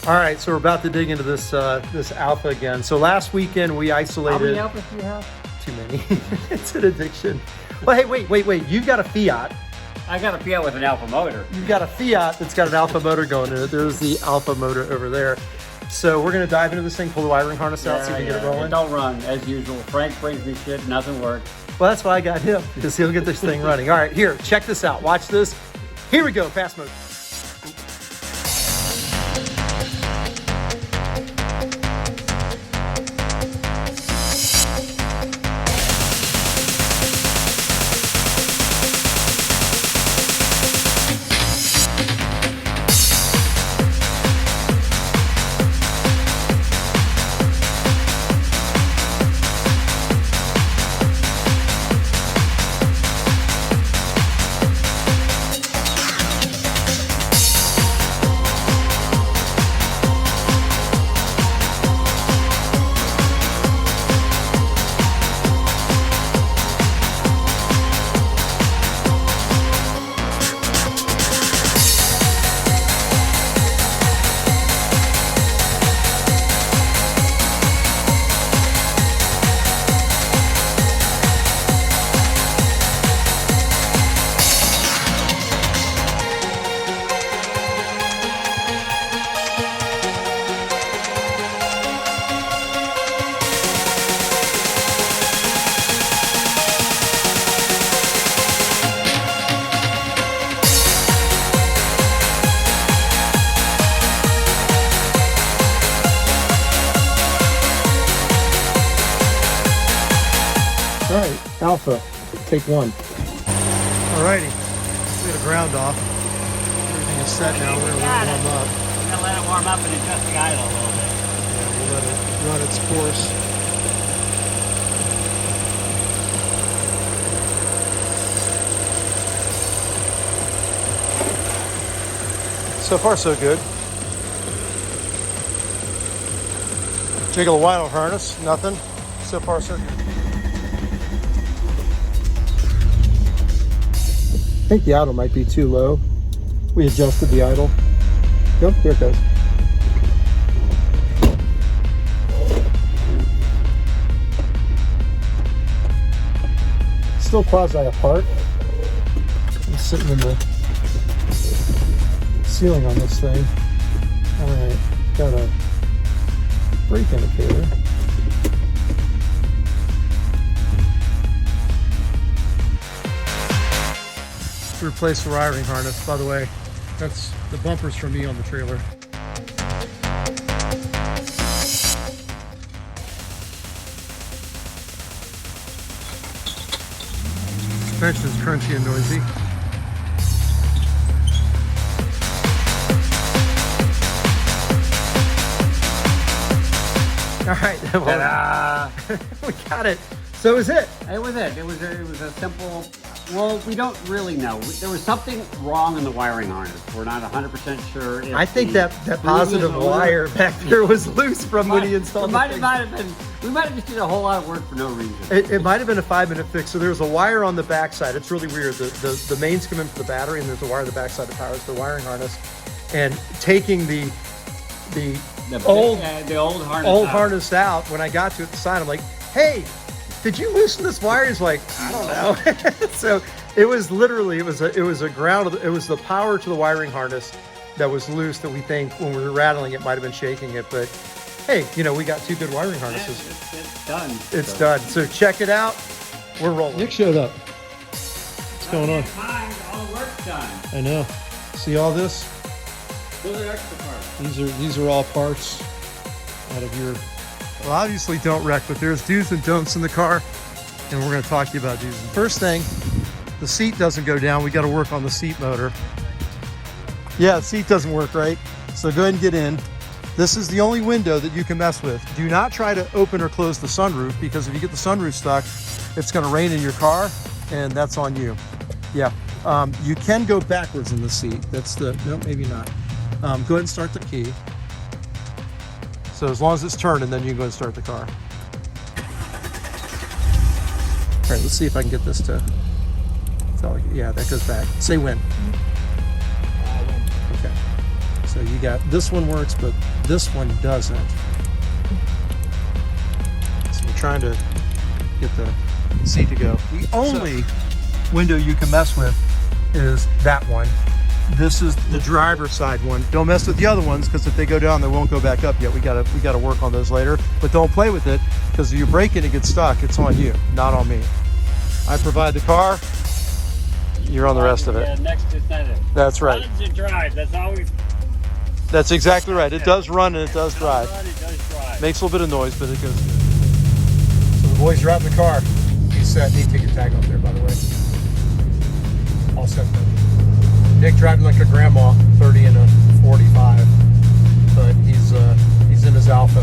All right, so we're about to dig into this this Alfa again. So last weekend we isolated. How many Alfas do you have? Too many. It's an addiction. Well, hey, wait. You've got a Fiat. I got a Fiat with an Alfa motor. You've got a Fiat that's got an Alfa motor going in it. There's the Alfa motor over there. So we're gonna dive into this thing, pull the wiring harness out, see if we can get it rolling. It don't run as usual. Frank brings me shit, nothing works. Well, that's why I got him, because he'll get this thing running. All right, here, check this out. Watch this. Here we go, fast mode. All right, Alfa, take one. All righty, we got a ground off. Everything is set now. We're gonna warm up. We're gonna let it warm up and adjust the idle a little bit. Yeah, we'll let it run its course. So far, so good. Jiggle the wire harness, nothing. So far, so good. I think the idle might be too low. We adjusted the idle. Yep, there it goes. Still quasi apart. I'm sitting in the ceiling on this thing. All right, got a brake indicator. To replace the wiring harness. By the way, that's the bumpers from me on the trailer. Suspension's crunchy and noisy. All right, well, we got it. So is it? It was it. It was a simple. Well, we don't really know. There was something wrong in the wiring harness. We're not 100% sure. If I think that positive wire back there was loose from when he installed it. It might have been. We might have just did a whole lot of work for no reason. It might have been a 5-minute fix. So there was a wire on the backside. It's really weird. The mains come in for the battery, and there's a wire on the backside that powers the wiring harness. And taking the old harness out, when I got to it, the side, I'm like, hey, did you loosen this wire? He's like, I don't know. So it was literally, it was the power to the wiring harness that was loose, that we think when we were rattling it might have been shaking it. But hey, you know, we got two good wiring harnesses. It's done. It's done. So check it out. We're rolling. Nick showed up. What's going on? All the work's done. I know. See all this? Those are extra parts. These are all parts out of your. Well, obviously don't wreck, but there's do's and don'ts in the car, and we're going to talk to you about do's. First thing, the seat doesn't go down. We got to work on the seat motor. Yeah, the seat doesn't work right. So go ahead and get in. This is the only window that you can mess with. Do not try to open or close the sunroof, because if you get the sunroof stuck, it's going to rain in your car, and that's on you. Yeah, you can go backwards in the seat. No, maybe not. Go ahead and start the key. So as long as it's turning, then you can go and start the car. All right, let's see if I can get this to, yeah, that goes back. Say when. Okay. So you got, this one works, but this one doesn't. So we're trying to get the seat to go. The only window you can mess with is that one. This is the driver's side one. Don't mess with the other ones, because if they go down, they won't go back up yet. We gotta work on those later. But don't play with it, because if you break it and get stuck, it's on you, not on me. I provide the car. You're on the rest of it. Yeah, next to center. That's right. Runs and drives. That's always. That's exactly right. It does run and it does drive. It does drive. Makes a little bit of noise, but it goes good. So the boy's driving the car. He's set. Need to take your tag off there, by the way. All set. Nick driving like a grandma, 30 and a 45, but he's in his Alfa.